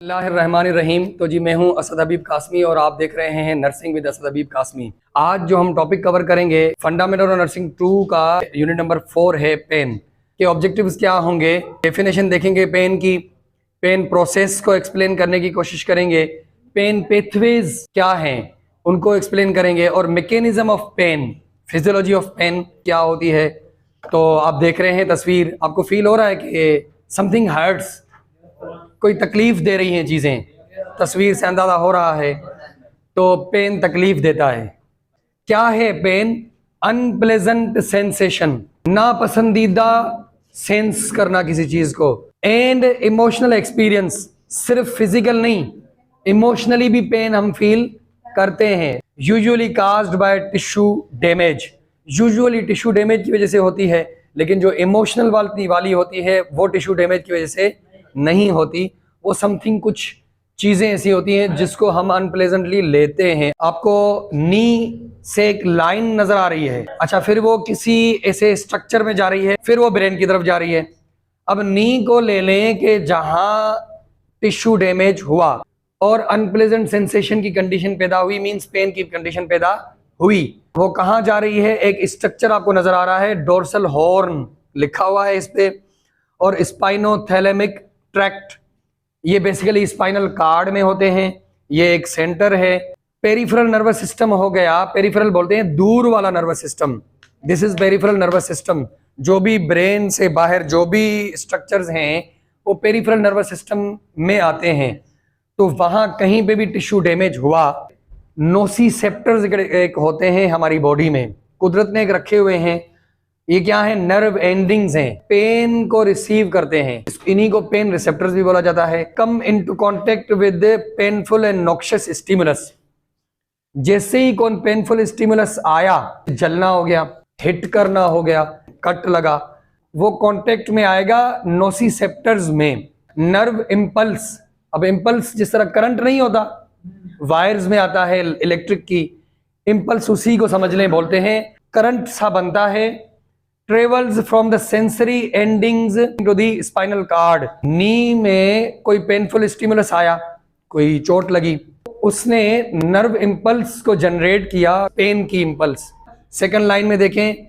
बिस्मिल्लाहिर्रहमानिर्रहीम। तो जी मैं हूं असद हबीब कासमी और आप देख रहे हैं नर्सिंग विद असद हबीब कासमी। आज जो हम टॉपिक कवर करेंगे फंडामेंटल ऑफ नर्सिंग 2 का यूनिट नंबर 4 है पेन के ऑब्जेक्टिव्स क्या होंगे, डेफिनेशन देखेंगे पेन की, पेन प्रोसेस को एक्सप्लेन करने की कोशिश करेंगे, पेन पेथवेज क्या हैं उनको एक्सप्लेन करेंगे और mechanism of pain, physiology of pain क्या होती है। तो आप देख रहे हैं तस्वीर, आपको फील हो रहा है कि समथिंग हर्ट्स, कोई तकलीफ दे रही हैं चीज़ें, तस्वीर से अंदाज़ा हो रहा है। तो पेन तकलीफ देता है। क्या है पेन? अनप्लेजेंट सेंसेशन, नापसंदीदा सेंस करना किसी चीज़ को, एंड इमोशनल एक्सपीरियंस। सिर्फ फिजिकल नहीं, इमोशनली भी पेन हम फील करते हैं। Usually caused by tissue damage, usually tissue damage की वजह से होती है, लेकिन जो इमोशनल वाली होती है वो टिश्यू डैमेज की वजह से नहीं होती। वो समथिंग, कुछ चीज़ें ऐसी होती हैं जिसको हम अनप्लेजेंटली लेते हैं। आपको नी से एक लाइन नजर आ रही है, अच्छा, फिर वो किसी ऐसे स्ट्रक्चर में जा रही है, फिर वो ब्रेन की तरफ जा रही है। अब नी को ले लें कि जहां टिश्यू डैमेज हुआ और अनप्लेजेंट सेंसेशन की कंडीशन पैदा हुई, मींस पेन की कंडीशन पैदा हुई। वो कहाँ जा रही है? एक स्ट्रक्चर आपको नजर आ रहा है, डोर्सल हॉर्न लिखा हुआ है इस पे, और स्पाइनोथैलेमिक ट्रैक्ट, ये बेसिकली स्पाइनल कार्ड में होते हैं। ये एक सेंटर है। पेरिफेरल नर्वस सिस्टम हो गया, पेरिफेरल बोलते हैं दूर वाला nervous system, this is peripheral nervous system. जो भी ब्रेन से बाहर जो भी स्ट्रक्चर्स हैं वो पेरिफेरल नर्वस सिस्टम में आते हैं। तो वहां कहीं पे भी टिश्यू डैमेज हुआ, नोसिसेप्टर्स एक होते हैं हमारी बॉडी में, कुदरत ने एक रखे हुए हैं। ये क्या है? नर्व एंडिंग्स हैं, पेन को रिसीव करते हैं, इन्हीं को पेन रिसेप्टर्स भी बोला जाता है। Come into contact with painful and noxious stimulus, जैसे ही कौन पेनफुल स्टिमुलस आया, जलना हो गया, हिट करना हो गया, कट लगा, वो कांटेक्ट में आएगा नोसिसेप्टर्स में। नर्व इंपल्स, अब इंपल्स जिस तरह करंट नहीं होता, वायर्स में आता है इलेक्ट्रिक की, इंपल्स उसी को समझ लें, बोलते हैं करंट सा बनता है। Travels from the sensory endings to the spinal cord. Knee में कोई पेनफुल स्टिमुलस आया, कोई चोट लगी, उसने नर्व इंपल्स को जनरेट किया, पेन की इंपल्स। सेकंड लाइन में देखें,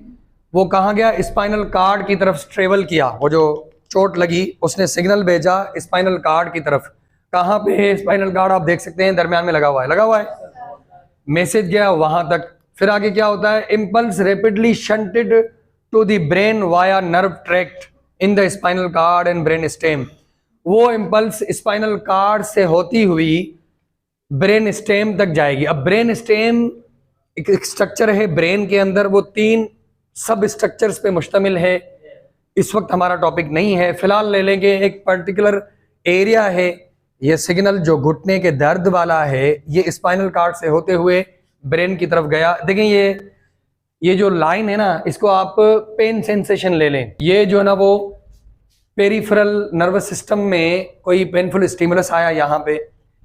वो कहाँ गया? स्पाइनल कार्ड की तरफ ट्रेवल किया। वो जो चोट लगी उसने सिग्नल भेजा स्पाइनल कार्ड की तरफ। कहाँ पे है स्पाइनल कार्ड? आप देख सकते हैं दरमियान में लगा हुआ है, लगा हुआ है, मैसेज गया वहां तक। फिर आगे क्या होता है? Impulse rapidly shunted to the brain via nerve tract in the spinal cord and brain stem. वो इंपल्स स्पाइनल कार्ड से होती हुई ब्रेन स्टेम तक जाएगी। अब ब्रेन स्टेम एक स्ट्रक्चर है ब्रेन के अंदर, वो 3 सब स्ट्रक्चर्स पे मुश्तमिल है। इस वक्त हमारा टॉपिक नहीं है, फिलहाल ले लेंगे एक पर्टिकुलर एरिया है। ये सिग्नल जो घुटने के दर्द वाला है, ये स्पाइनल कार्ड से होते हुए ब्रेन की तरफ गया। देखें ये जो लाइन है ना, इसको आप पेन सेंसेशन ले लें। ये जो है ना, वो पेरिफेरल नर्वस सिस्टम में कोई पेनफुल स्टिमुलस आया, यहाँ पे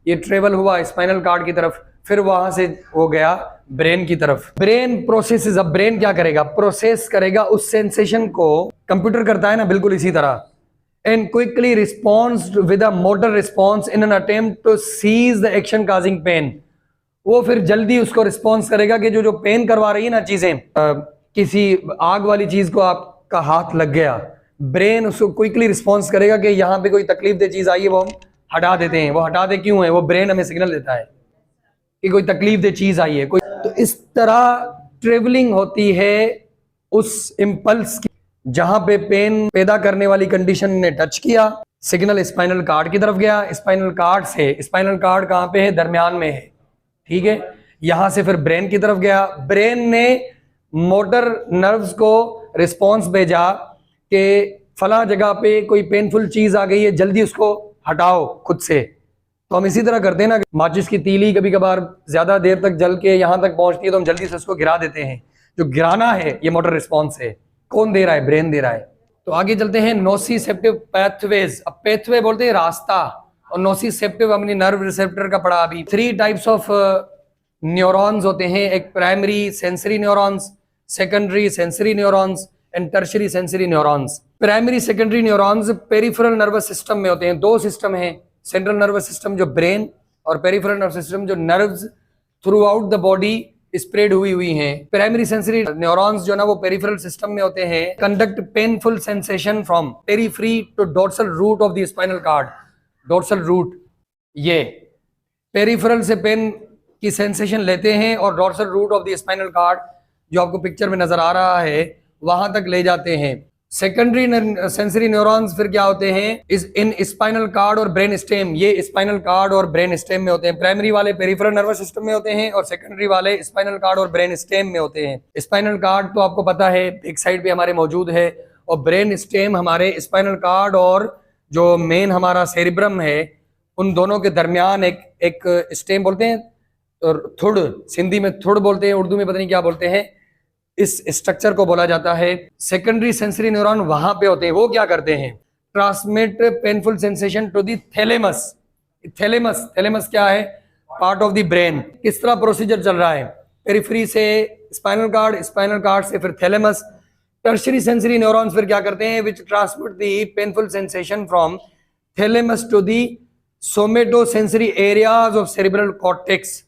ये ट्रेवल हुआ स्पाइनल कार्ड की तरफ, फिर वहां से वो गया ब्रेन की तरफ। ब्रेन प्रोसेसेस, अब ब्रेन क्या करेगा? प्रोसेस करेगा उस सेंसेशन को, कंप्यूटर करता है ना, बिल्कुल इसी तरह। And quickly response with a motor response in an attempt to cease the action causing pain. वो फिर जल्दी उसको रिस्पॉन्स करेगा कि जो पेन करवा रही है ना चीजें, किसी आग वाली चीज को आपका हाथ लग गया, ब्रेन उसको क्विकली रिस्पॉन्स करेगा कि यहाँ पे कोई तकलीफ दे चीज आई है, वो हम हटा देते हैं। वो हटाते क्यों है? वो ब्रेन हमें सिग्नल देता है कि कोई तकलीफ दे चीज आई है कोई। तो इस तरह ट्रेवलिंग होती है उस इंपल्स की, जहां पे पेन पैदा करने वाली कंडीशन ने टच किया, सिग्नल स्पाइनल कार्ड की तरफ गया, स्पाइनल कार्ड से, स्पाइनल कार्ड कहाँ पे है? दरमियान में है, ठीक है। यहां से फिर ब्रेन की तरफ गया, ब्रेन ने मोटर नर्व्स को रिस्पांस भेजा कि फला जगह पे कोई पेनफुल चीज आ गई है, जल्दी उसको हटाओ खुद से। तो हम इसी तरह करते हैं ना, माचिस की तीली कभी कभार ज्यादा देर तक जल के यहां तक पहुंचती है तो हम जल्दी से उसको गिरा देते हैं। जो गिराना है ये मोटर रिस्पॉन्स है। कौन दे रहा है? ब्रेन दे रहा है। तो आगे चलते हैं, नोसिसेप्टिव पैथवेज। अब पैथवे बोलते हैं रास्ता, और नोसिसेप्टिव अपनी नर्व रिसेप्टर का पढ़ा अभी। 3 टाइप्स ऑफ न्यूरॉन्स होते हैं, एक primary sensory neurons, secondary sensory neurons and tertiary sensory neurons. Primary secondary neurons peripheral nervous system में होते हैं। 2 सिस्टम हैं, सेंट्रल नर्वस सिस्टम जो ब्रेन और पेरिफेरल नर्वस सिस्टम जो nerves through out the body spread हुई हैं। प्राइमरी सेंसरी न्यूरॉन्स जो ना वो पेरिफेरल सिस्टम में होते हैं, conduct painful sensation from periphery to dorsal root of the spinal cord. Dorsal root ये पेरिफेरल से पेन की सेंसेशन लेते हैं और dorsal root of the spinal cord जो आपको पिक्चर में नजर आ रहा है वहां तक ले जाते हैं। सेकेंडरी सेंसरी न्यूरॉन्स फिर क्या होते हैं इस इन स्पाइनल कार्ड और ब्रेन स्टेम, ये स्पाइनल कार्ड और ब्रेन स्टेम में होते हैं। प्राइमरी वाले पेरिफेरल नर्वस सिस्टम में होते हैं और सेकेंडरी वाले स्पाइनल कार्ड और ब्रेन स्टेम में होते हैं। स्पाइनल कार्ड तो आपको पता है एक साइड पे हमारे मौजूद है और ब्रेन स्टेम हमारे स्पाइनल कार्ड और जो मेन हमारा सेरिब्रम है उन दोनों के दरमियान एक स्टेम बोलते हैं और थुड़, सिंधी में थुड़ बोलते हैं, उर्दू में पता नहीं क्या बोलते हैं, इस स्ट्रक्चर को बोला जाता है। सेकेंडरी सेंसरी न्यूरॉन वहां पे होते हैं, वो क्या करते हैं transmit painful sensation to the thalamus. Thalamus क्या है, पार्ट ऑफ द ब्रेन। किस तरह प्रोसीजर चल रहा है, पेरिफेरी से स्पाइनल कार्ड से फिर थैलेमस। टर्शियरी सेंसरी न्यूरॉन्स फिर क्या करते हैं which transmit the painful sensation from thalamus to the somatosensory areas of cerebral cortex.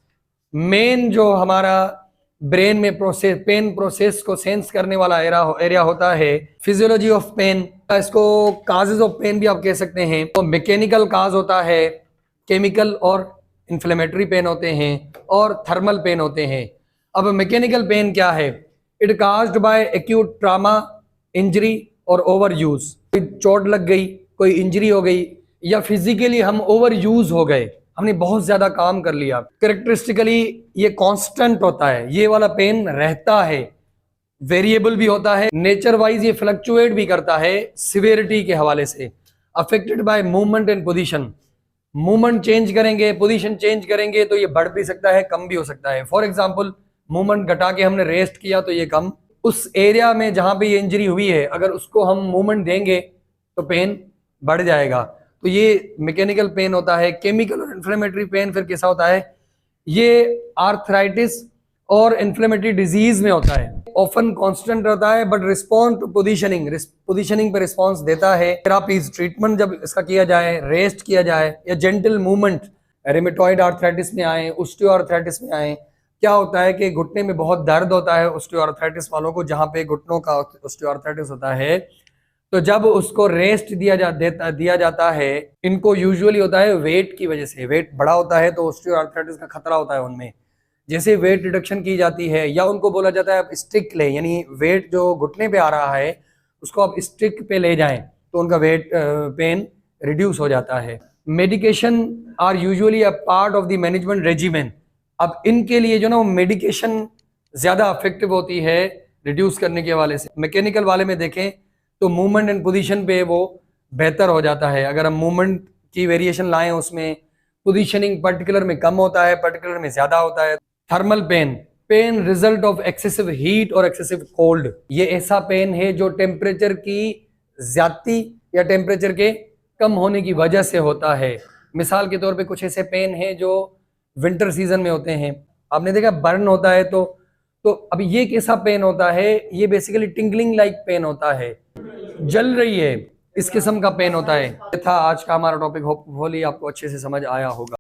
Main जो हमारा ब्रेन में पेन प्रोसेस को सेंस करने वाला एरिया होता है। फिजियोलॉजी ऑफ पेन, इसको काजेज ऑफ पेन भी आप कह सकते हैं। तो मैकेनिकल काज होता है, केमिकल और इन्फ्लेमेटरी पेन होते हैं और थर्मल पेन होते हैं। अब मैकेनिकल पेन क्या है, it caused by acute trauma, injury और ओवर यूज। कोई चोट लग गई, कोई इंजरी हो गई या फिजिकली हम ओवर यूज हो गए, हमने बहुत ज्यादा काम कर लिया। कैरेक्टरिस्टिकली ये कांस्टेंट होता है, ये वाला पेन रहता है, वेरिएबल भी होता है, नेचर वाइज ये फ्लक्चुएट भी करता है सिवियरिटी के हवाले से। Affected by movement and position, movement change करेंगे, पोजीशन चेंज करेंगे तो ये बढ़ भी सकता है, कम भी हो सकता है। फॉर एग्जांपल मूवमेंट घटा के हमने रेस्ट किया तो ये कम, उस एरिया में जहां पे ये इंजरी हुई है अगर उसको हम मूवमेंट देंगे तो पेन बढ़ जाएगा। तो ये मैकेनिकल पेन होता है। केमिकल और इन्फ्लेमेटरी पेन फिर कैसा होता है, ये आर्थराइटिस और इन्फ्लेमेटरी डिजीज में होता है। ऑफन कांस्टेंट रहता है बट रिस्पॉन्ड टू पोजीशनिंग पे रिस्पॉन्स देता है। थेरापीज, ट्रीटमेंट जब इसका किया जाए, रेस्ट किया जाए या जेंटल मूवमेंट, रेमेटॉइड आर्थराइटिस में आए, ऑस्टियोआर्थराइटिस में आए, क्या होता है कि घुटने में बहुत दर्द होता है ऑस्टियोआर्थराइटिस वालों को, जहां पे घुटनों का ऑस्टियोआर्थराइटिस होता है, तो जब उसको रेस्ट दिया जाता है, इनको यूजुअली होता है वेट की वजह से, वेट बड़ा होता है तो ऑस्टियोआर्थराइटिस का खतरा होता है उनमें। जैसे वेट रिडक्शन की जाती है या उनको बोला जाता है आप स्टिक लें, यानी वेट जो घुटने पे आ रहा है उसको आप स्टिक पे ले जाएं तो उनका वेट पेन रिड्यूस हो जाता है। Medication are usually a part of the management regimen. अब इनके लिए जो ना वो मेडिकेशन ज्यादा इफेक्टिव होती है रिड्यूस करने के हवाले से। मैकेनिकल वाले में देखें तो मूवमेंट एंड पोजीशन पे वो बेहतर हो जाता है। अगर हम मूवमेंट की वेरिएशन लाएं उसमें पोजीशनिंग पर्टिकुलर में कम होता है, पर्टिकुलर में ज्यादा होता है। Thermal pain, pain result of excessive heat और एक्सेसिव कोल्ड। ये ऐसा पेन है जो टेम्परेचर की ज्यादती या टेम्परेचर के कम होने की वजह से होता है। मिसाल के तौर पे कुछ ऐसे पेन हैं जो विंटर सीजन में होते हैं, आपने देखा बर्न होता है तो अब ये कैसा पेन होता है, ये बेसिकली टिंगलिंग लाइक पेन होता है, जल रही है, इस किस्म का पेन होता है। ये था आज का हमारा टॉपिक, होपफुली आपको अच्छे से समझ आया होगा।